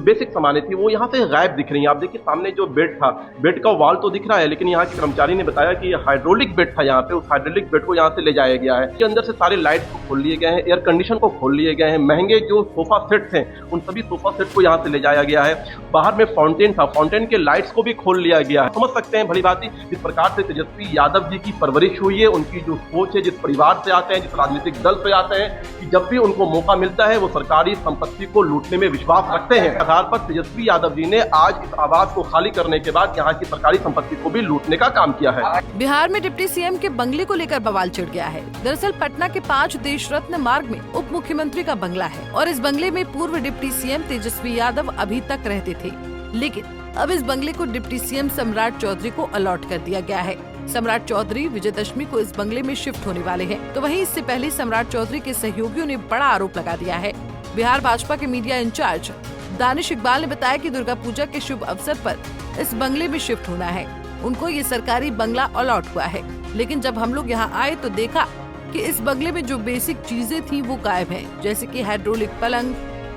Basic सामानें थी वो यहाँ से गायब दिख रही हैं। आप देखिए सामने जो बेड था, बेड का वॉल तो दिख रहा है, लेकिन यहाँ के कर्मचारी ने बताया कि हाइड्रोलिक बेड था यहाँ पे, उस हाइड्रोलिक बेड को यहाँ से ले जाया गया है। इसके अंदर से सारे लाइट्स को खोल लिए गए हैं, एयर कंडीशन को खोल लिए गए हैं, महंगे जो सोफा सेट्स हैं उन सभी सोफा सेट को यहाँ से ले जाया गया है। बाहर में फाउंटेन था, फाउंटेन के लाइट्स को भी खोल लिया गया है। समझ सकते हैं भली भांति जिस प्रकार से तेजस्वी यादव जी की परवरिश हुई है, उनकी जो सोच है, जिस परिवार से आते हैं, जिस राजनीतिक दल से आते हैं, कि जब भी उनको मौका मिलता है वो सरकारी संपत्ति को लूटने में विश्वास रखते हैं। आधार पर तेजस्वी यादव जी ने आज इस आवास को खाली करने के बाद यहाँ की सरकारी संपत्ति को भी लूटने का काम किया है। बिहार में डिप्टी सीएम के बंगले को लेकर बवाल छिड़ गया है। दरअसल पटना के 5 देश रत्न मार्ग में उप मुख्यमंत्री का बंगला है और इस बंगले में पूर्व डिप्टी सीएम तेजस्वी यादव अभी तक रहते थे, लेकिन अब इस बंगले को डिप्टी सीएम सम्राट चौधरी को अलॉट कर दिया गया है। सम्राट चौधरी विजयदशमी को इस बंगले में शिफ्ट होने वाले हैं, तो वहीं इससे पहले सम्राट चौधरी के सहयोगियों ने बड़ा आरोप लगा दिया है। बिहार भाजपा के मीडिया इंचार्ज दानिश इकबाल ने बताया कि दुर्गा पूजा के शुभ अवसर पर इस बंगले में शिफ्ट होना है। उनको ये सरकारी बंगला अलॉट हुआ है, लेकिन जब हम लोग यहाँ आए तो देखा कि इस बंगले में जो बेसिक चीजें थी वो गायब हैं, जैसे कि हाइड्रोलिक पलंग,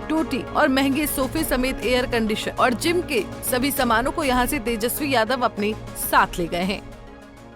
टोटी और महंगे सोफे समेत एयर कंडीशन और जिम के सभी सामानों को यहाँ से तेजस्वी यादव अपने साथ ले गए हैं।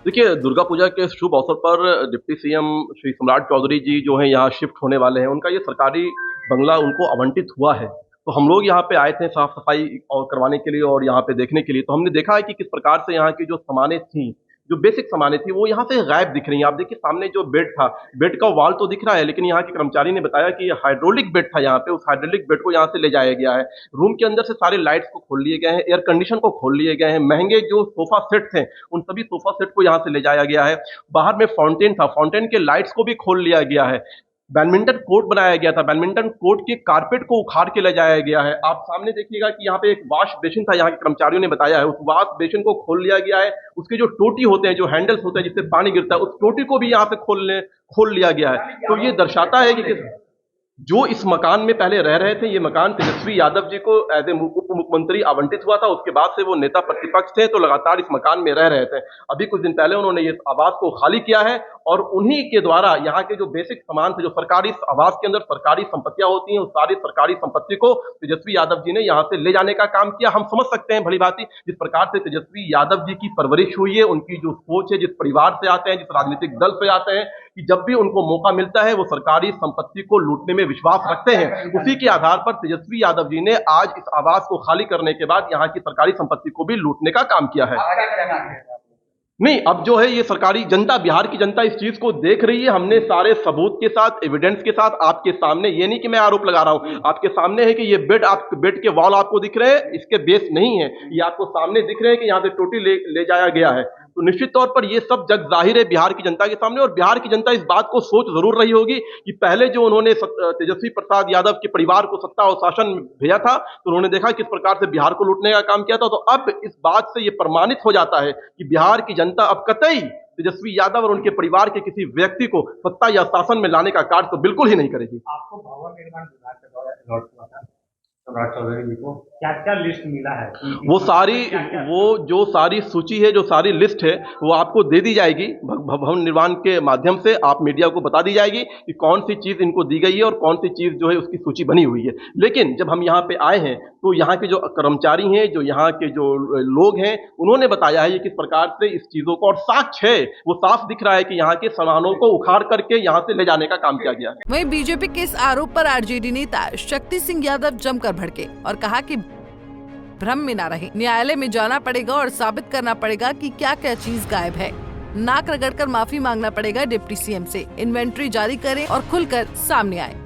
देखिए, दुर्गा पूजा के शुभ अवसर पर डिप्टी सीएम श्री सम्राट चौधरी जी जो है यहाँ शिफ्ट होने वाले हैं। उनका ये सरकारी बंगला उनको आवंटित हुआ है, तो हम लोग यहाँ पे आए थे साफ सफाई और करवाने के लिए और यहाँ पे देखने के लिए। तो हमने देखा है कि किस प्रकार से यहाँ की जो सामानें थी, जो बेसिक सामानें थी वो यहाँ से गायब दिख रही हैं। आप देखिए सामने जो बेड था, बेड का वॉल तो दिख रहा है, लेकिन यहाँ के कर्मचारी ने बताया कि हाइड्रोलिक बेड था यहाँ पे, उस हाइड्रोलिक बेड को यहाँ से ले जाया गया है। रूम के अंदर से सारे लाइट्स को खोल लिए गए हैं, एयर कंडीशन को खोल लिए गए हैं, महंगे जो सोफा सेट्स हैं उन सभी सोफा सेट को यहाँ से ले जाया गया है। बाहर में फाउंटेन था, फाउंटेन के लाइट्स को भी खोल लिया गया है। बैडमिंटन कोर्ट बनाया गया था, बैडमिंटन कोर्ट के कारपेट को उखाड़ के ले जाया गया है। आप सामने देखिएगा कि यहाँ पे एक वॉश बेसिन था, यहाँ के कर्मचारियों ने बताया है, उस वॉश बेसिन को खोल लिया गया है। उसके जो टोटी होते हैं, जो हैंडल्स होते हैं जिससे पानी गिरता है, उस टोटी को भी यहाँ से खोल लिया गया है। तो ये दर्शाता है कि जो इस मकान में पहले रह रहे थे, ये मकान तेजस्वी यादव जी को एज ए उप मुख्यमंत्री आवंटित हुआ था। उसके बाद से वो नेता प्रतिपक्ष थे, तो लगातार इस मकान में रह रहे थे। अभी कुछ दिन पहले उन्होंने ये आवास को खाली किया है और उन्हीं के द्वारा यहाँ के जो बेसिक सामान थे, जो सरकारी आवास के अंदर सरकारी संपत्तियां होती हैं, उस सारी सरकारी संपत्ति को तेजस्वी यादव जी ने यहाँ से ले जाने का काम किया। हम समझ सकते हैं भली भांति जिस प्रकार से तेजस्वी यादव जी की परवरिश हुई है, उनकी जो सोच है, जिस परिवार से आते हैं, जिस राजनीतिक दल से आते हैं, कि जब भी उनको मौका मिलता है वो सरकारी संपत्ति को लूटने में विश्वास रखते हैं। उसी के आधार पर तेजस्वी यादव जी ने आज इस आवास को खाली करने के बाद यहाँ की सरकारी संपत्ति को भी लूटने का काम किया है। नहीं, अब जो है ये सरकारी जनता, बिहार की जनता इस चीज को देख रही है। हमने सारे सबूत के साथ, एविडेंस के साथ आपके सामने, ये नहीं कि मैं आरोप लगा रहा हूं, आपके सामने है कि ये बेड के वॉल आपको दिख रहे हैं, इसके बेस नहीं है। ये आपको सामने दिख रहे हैं कि यहाँ से टोटी ले जाया गया है। तो निश्चित तौर पर ये सब जग जाहिर है बिहार की जनता के सामने, और बिहार की जनता इस बात को सोच जरूर रही होगी कि पहले जो उन्होंने तेजस्वी प्रसाद यादव के परिवार को सत्ता और शासन में भेजा था, तो उन्होंने देखा किस प्रकार से बिहार को लूटने का काम किया था। तो अब इस बात से ये प्रमाणित हो जाता है कि बिहार की जनता अब कतई तेजस्वी यादव और उनके परिवार के किसी व्यक्ति को सत्ता या शासन में लाने का कार्य तो बिल्कुल ही नहीं करेगी। आपको भवन निर्माण विभाग के द्वारा अलॉट हुआ था सम्राट चौधरी जी को, क्या क्या लिस्ट मिला है? वो जो सारी सूची है, जो सारी लिस्ट है, वो आपको दे दी जाएगी भवन निर्माण के माध्यम से। आप मीडिया को बता दी जाएगी कि कौन सी चीज इनको दी गई है और कौन सी चीज जो है उसकी सूची बनी हुई है। लेकिन जब हम यहाँ पे आए हैं तो यहाँ के जो कर्मचारी हैं, जो यहाँ के जो लोग हैं, उन्होंने बताया है किस प्रकार से इस चीजों को, और साक्ष्य है, वो साफ दिख रहा है कि यहाँ के सामानों को उखाड़ करके यहाँ से ले जाने का काम किया गया है। वहीं बीजेपी के इस आरोप पर आरजेडी नेता शक्ति सिंह यादव जमकर भड़के और कहा कि भ्रम में ना रहे, न्यायालय में जाना पड़ेगा और साबित करना पड़ेगा कि क्या क्या चीज गायब है। नाक रगड़कर माफी मांगना पड़ेगा डिप्टी सीएम से, इन्वेंट्री जारी करें और खुलकर सामने आए।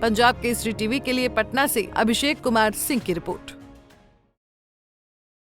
पंजाब केसरी टीवी के लिए पटना से अभिषेक कुमार सिंह की रिपोर्ट।